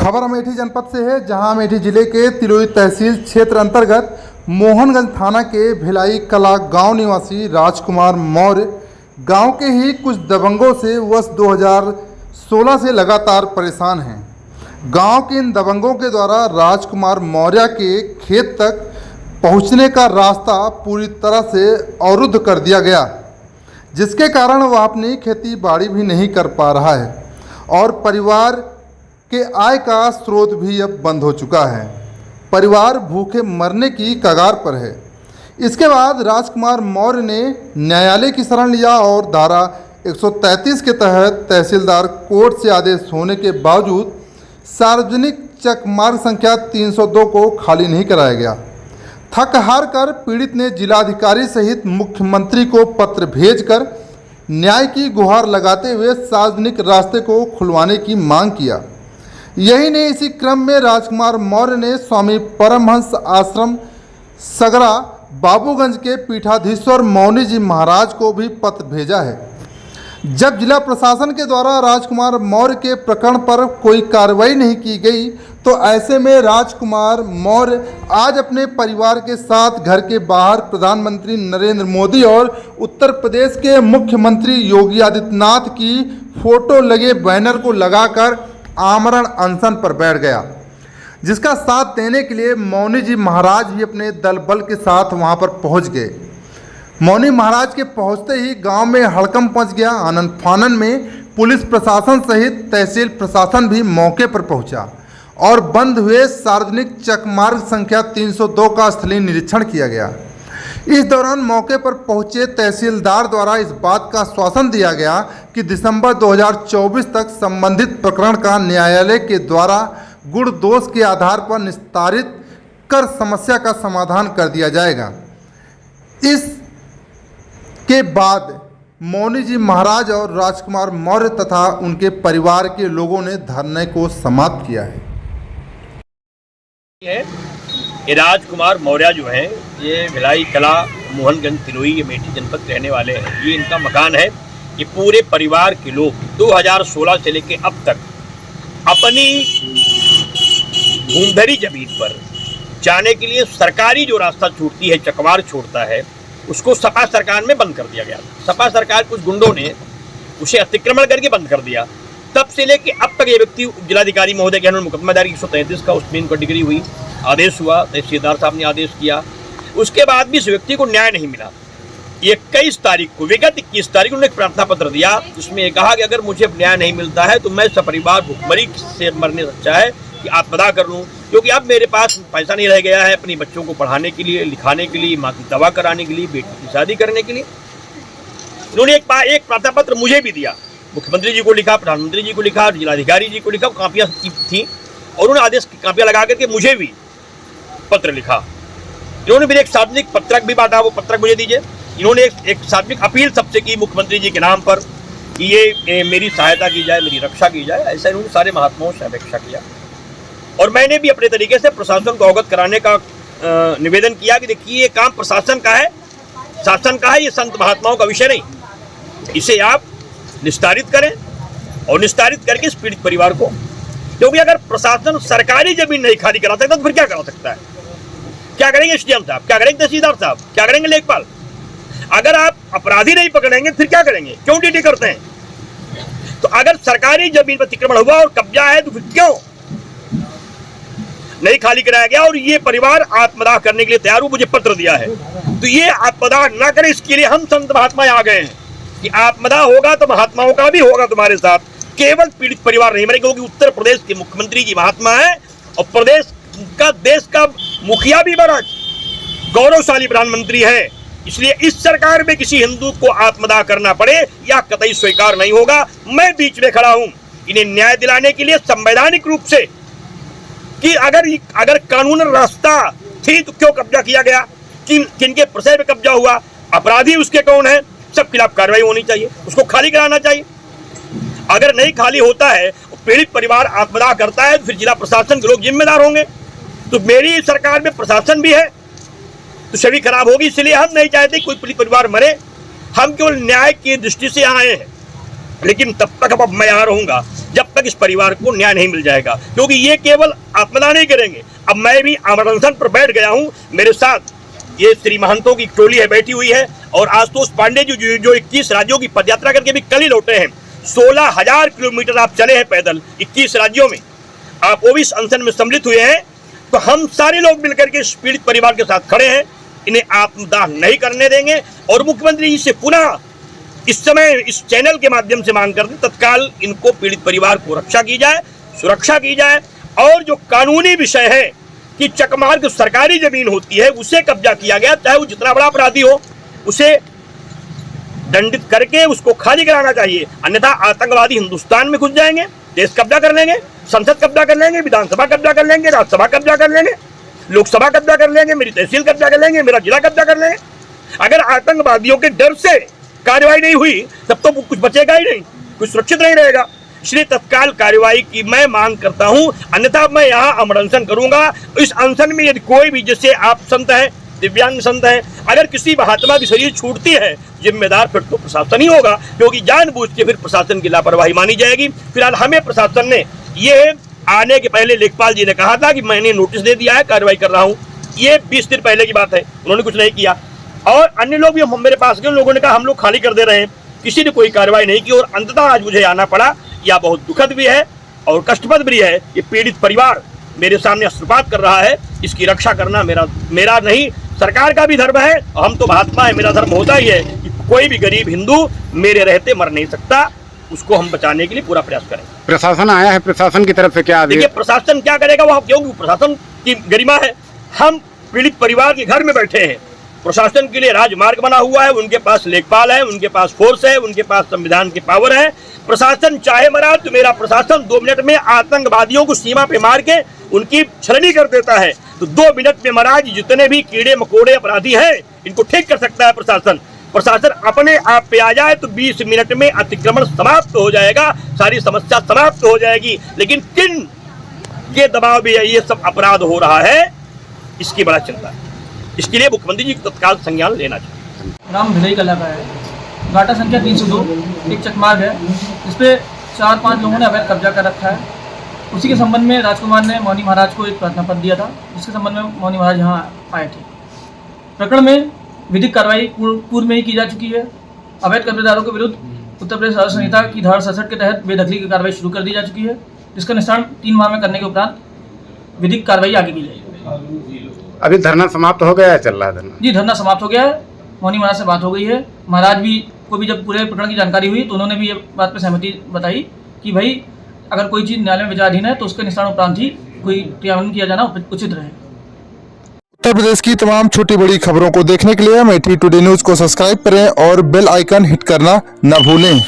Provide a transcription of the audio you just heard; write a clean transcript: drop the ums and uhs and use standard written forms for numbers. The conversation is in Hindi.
खबर अमेठी जनपद से है, जहां अमेठी जिले के तिलोई तहसील क्षेत्र अंतर्गत मोहनगंज थाना के भिलाई कला गांव निवासी राजकुमार मौर्य गांव के ही कुछ दबंगों से वर्ष 2016 से लगातार परेशान हैं। गांव के इन दबंगों के द्वारा राजकुमार मौर्य के खेत तक पहुंचने का रास्ता पूरी तरह से अवरुद्ध कर दिया गया, जिसके कारण वह अपनी खेती बाड़ी भी नहीं कर पा रहा है और परिवार के आय का स्रोत भी अब बंद हो चुका है। परिवार भूखे मरने की कगार पर है। इसके बाद राजकुमार मौर्य ने न्यायालय की शरण लिया और धारा 133 के तहत तहसीलदार कोर्ट से आदेश होने के बावजूद सार्वजनिक चक मार्ग संख्या 302 को खाली नहीं कराया गया। थक हार कर पीड़ित ने जिलाधिकारी सहित मुख्यमंत्री को पत्र भेजकर न्याय की गुहार लगाते हुए सार्वजनिक रास्ते को खुलवाने की मांग किया। यही नहीं, इसी क्रम में राजकुमार मौर्य ने स्वामी परमहंस आश्रम सगरा बाबूगंज के पीठाधीश्वर मौनी जी महाराज को भी पत्र भेजा है। जब जिला प्रशासन के द्वारा राजकुमार मौर्य के प्रकरण पर कोई कार्रवाई नहीं की गई, तो ऐसे में राजकुमार मौर्य आज अपने परिवार के साथ घर के बाहर प्रधानमंत्री नरेंद्र मोदी और उत्तर प्रदेश के मुख्यमंत्री योगी आदित्यनाथ की फोटो लगे बैनर को लगाकर आमरण अनशन पर बैठ गया, जिसका साथ देने के लिए मौनी जी महाराज भी अपने दल बल के साथ वहां पर पहुंच गए। मौनी महाराज के पहुंचते ही गांव में हड़कंप मच गया। आनन फानन में पुलिस प्रशासन सहित तहसील प्रशासन भी मौके पर पहुंचा और बंद हुए सार्वजनिक चकमार्ग संख्या 302 का स्थलीय निरीक्षण किया गया। इस दौरान मौके पर पहुंचे तहसीलदार द्वारा इस बात का आश्वासन दिया गया कि दिसंबर 2024 तक संबंधित प्रकरण का न्यायालय के द्वारा गुण दोष के आधार पर निस्तारित कर समस्या का समाधान कर दिया जाएगा। इसके बाद मौनी जी महाराज और राजकुमार मौर्य तथा उनके परिवार के लोगों ने धरने को समाप्त किया है। ये राजकुमार मौर्य जो हैं, ये भिलाई कला मोहनगंज तिलोई अमेठी जनपद रहने वाले हैं। ये इनका मकान है। ये पूरे परिवार के लोग 2016 से लेके अब तक अपनी भूमधरी जमीन पर जाने के लिए सरकारी जो रास्ता छूटती है, चकवार छोड़ता है, उसको सपा सरकार में बंद कर दिया गया। सपा सरकार कुछ गुंडों ने उसे अतिक्रमण करके बंद कर दिया। तब से लेके अब तक ये व्यक्ति जिलाधिकारी महोदय के मुकदमा दायर 133 का उसमें इनको डिग्री हुई, आदेश हुआ, तहसीलदार साहब ने आदेश किया। उसके बाद भी इस व्यक्ति को न्याय नहीं मिला। 21 तारीख को, विगत 21 तारीख को उन्होंने एक प्रार्थना पत्र दिया, जिसमें कहा कि अगर मुझे न्याय नहीं मिलता है तो मैं सपरिवार भुखमरी से मरने से अच्छा है कि आत्मदाह कर लूँ, क्योंकि अब मेरे पास पैसा नहीं रह गया है अपनी बच्चों को पढ़ाने के लिए, लिखाने के लिए, माँ की दवा कराने के लिए, बेटी की शादी करने के लिए। उन्होंने एक प्रार्थना पत्र मुझे भी दिया, मुख्यमंत्री जी को लिखा, प्रधानमंत्री जी को लिखा, जिलाधिकारी जी को लिखा, कापियाँ थी और उन्होंने आदेश की कापियाँ लगा करके मुझे भी पत्र लिखा। इन्होंने फिर एक सार्वजनिक पत्रक भी बांटा, वो पत्रक मुझे दीजिए। इन्होंने एक सार्वजनिक अपील सबसे की मुख्यमंत्री जी के नाम पर कि ये मेरी सहायता की जाए, मेरी रक्षा की जाए। ऐसा इन्होंने सारे महात्माओं से अपेक्षा किया और मैंने भी अपने तरीके से प्रशासन को अवगत कराने का निवेदन किया कि देखिए ये काम प्रशासन का है, शासन का है, ये संत महात्माओं का विषय नहीं। इसे आप निस्तारित करें और निस्तारित करके इस पीड़ित परिवार को, क्योंकि अगर प्रशासन सरकारी जमीन नहीं खाली करा सकता तो फिर क्या करा सकता है? क्या करेंगे एसडीएम साहब, क्या करेंगे तहसीलदार साहब, क्या करेंगे लेखपाल? अगर आप अपराधी नहीं पकड़ेंगे फिर क्या करेंगे? क्यों ड्यूटी करते हैं? तो अगर सरकारी जमीन पर अतिक्रमण हुआ और कब्जा है तो फिर क्यों नहीं खाली कराया गया? और ये परिवार आत्मदाह करने के लिए तैयार हो, मुझे पत्र दिया है। तो ये आत्मदाह ना करे, इसके लिए हम संत महात्मा आ गए हैं कि आत्मदाह होगा तो महात्माओं का भी होगा तुम्हारे साथ। केवल पीड़ित परिवार नहीं मरे, क्योंकि उत्तर प्रदेश के मुख्यमंत्री जी महात्मा है और प्रदेश का, देश का मुखिया भी बड़ा गौरवशाली प्रधानमंत्री है। इसलिए इस सरकार में किसी हिंदू को आत्मदाह करना पड़े या कतई स्वीकार नहीं होगा। मैं बीच में खड़ा हूं इन्हें न्याय दिलाने के लिए संवैधानिक रूप से कि अगर कानून रास्ता थी तो क्यों कब्जा किया गया, किनके प्रशय में कब्जा हुआ, अपराधी उसके कौन है, सब खिलाफ कार्रवाई होनी चाहिए, उसको खाली कराना चाहिए। अगर नहीं खाली होता है, पीड़ित परिवार आत्मदाह करता है तो फिर जिला प्रशासन के लोग जिम्मेदार होंगे। तो मेरी सरकार में प्रशासन भी है तो छवि खराब होगी। इसलिए हम नहीं चाहते कोई पीड़ित परिवार मरे। हम केवल न्याय की दृष्टि से आए हैं, लेकिन तब तक अब मैं यहाँ रहूंगा जब तक तक इस परिवार को न्याय नहीं मिल जाएगा, क्योंकि ये केवल आत्मदान नहीं करेंगे। अब मैं भी अमरअनशन पर बैठ गया हूं, मेरे साथ ये श्री महंतों की टोली है बैठी हुई है, और आशुतोष पांडे जी जो 21 राज्यों की पदयात्रा करके भी कल ही लौटे हैं। 16,000 किलोमीटर आप चले हैं पैदल 21 राज्यों में, आप वो भी इस अनशन में सम्मिलित हुए हैं। तो हम सारे लोग मिलकर के इस पीड़ित परिवार के साथ खड़े हैं, इन्हें आत्मदाह नहीं करने देंगे। और मुख्यमंत्री जी से पुनः इस समय इस चैनल के माध्यम से मांग करते तत्काल इनको पीड़ित परिवार को रक्षा की जाए, सुरक्षा की जाए। और जो कानूनी विषय है कि चकमार्ग सरकारी जमीन होती है, उसे कब्जा किया गया, चाहे वो जितना बड़ा अपराधी हो, उसे दंडित करके उसको खाली कराना चाहिए। अन्यथा आतंकवादी हिंदुस्तान में घुस जाएंगे, देश कब्जा कर लेंगे, संसद कब्जा कर लेंगे, विधानसभा कब्जा कर लेंगे, राज्यसभा कब्जा कर लेंगे, लोकसभा कब्जा कर लेंगे, मेरी तहसील कब्जा कर लेंगे, मेरा जिला कब्जा कर लेंगे। अगर आतंकवादियों के डर से कार्रवाई नहीं हुई तब तो कुछ बचेगा ही नहीं, कुछ सुरक्षित नहीं रहेगा। इसलिए तत्काल कार्रवाई की मैं मांग करता हूं, अन्यथा मैं यहाँ अमरअनशन करूंगा। इस अनशन में यदि कोई भी, जैसे आप संत हैं, दिव्यांग संत हैं, अगर किसी महात्मा की शरीर छूटती है, जिम्मेदार फिर तो प्रशासन ही होगा, क्योंकि जानबूझ के फिर प्रशासन की लापरवाही मानी जाएगी। फिलहाल हमें प्रशासन ने ये आने के पहले लेखपाल जी ने कहा था कि मैंने नोटिस दे दिया है, कार्रवाई कर रहा हूँ। ये 20 दिन पहले की बात है, उन्होंने कुछ नहीं किया। और अन्य लोग भी मेरे पास गए, लोगों ने कहा हम लोग खाली कर दे रहे हैं, किसी ने कोई कार्रवाई नहीं की। और अंततः आज मुझे आना पड़ा, यह बहुत दुखद भी है और कष्टप्रद भी है। ये पीड़ित परिवार मेरे सामने अश्रुपात कर रहा है, इसकी रक्षा करना मेरा नहीं, सरकार का भी धर्म है। हम तो महात्मा है, मेरा धर्म होता ही है कि कोई भी गरीब हिंदू मेरे रहते मर नहीं सकता, उसको हम बचाने के लिए पूरा प्रयास करें। प्रशासन आया है, प्रशासन की तरफ से क्या? देखिए प्रशासन क्या करेगा, वह क्योंकि प्रशासन की गरिमा है। हम पीड़ित परिवार के घर में बैठे हैं, प्रशासन के लिए राजमार्ग बना हुआ है, उनके पास लेखपाल है, उनके पास फोर्स है, उनके पास संविधान की पावर है। प्रशासन चाहे मरा तो मेरा प्रशासन 2 मिनट में आतंकवादियों को सीमा पे मार के उनकी छलनी कर देता है। तो 2 मिनट में महाराज जितने भी कीड़े मकोड़े अपराधी हैं, इनको ठीक कर सकता है प्रशासन। प्रशासन अपने आप पे आ जाए तो 20 मिनट में अतिक्रमण समाप्त हो जाएगा, सारी समस्या समाप्त हो जाएगी। लेकिन किन के दबाव में ये सब अपराध हो रहा है, इसकी बड़ा चिंता है। इसके लिए मुख्यमंत्री जी को तत्काल संज्ञान लेना चाहिए। नाम भिलाई कला का है, घाटा संख्या 302, एक चकमार्ग है, इस पर 4-5 लोगों ने अवैध कब्जा कर रखा है। उसी के संबंध में राजकुमार ने मौनी महाराज को एक प्रार्थना पत्र दिया था, जिसके संबंध में मौनी महाराज यहाँ आए थे। प्रकरण में विधिक कार्रवाई पूर्व में ही की जा चुकी है। अवैध कब्जेदारों के विरुद्ध उत्तर प्रदेश आदर्श संहिता की धारा 67 के तहत बेदखली की कार्रवाई शुरू कर दी जा चुकी है, जिसका निस्तारण 3 माह में करने के उपरांत विधिक कार्रवाई आगे की जाएगी। अभी धरना समाप्त हो गया है, चल रहा है धरना? जी, धरना समाप्त हो गया है। मौनी महाराज से बात हो गई है। महाराज भी को भी जब पूरे प्रकरण की जानकारी हुई तो उन्होंने भी ये बात पर सहमति बताई कि भाई अगर कोई चीज़ न्यायालय में विचाराधीन है तो उसके निस्तारण उपरांत ही कोई क्रियान्वयन किया जाना उचित रहे। उत्तर प्रदेश की तमाम छोटी बड़ी खबरों को देखने के लिए अमेठी टुडे न्यूज़ को सब्सक्राइब करें और बेल आइकन हिट करना न भूलें।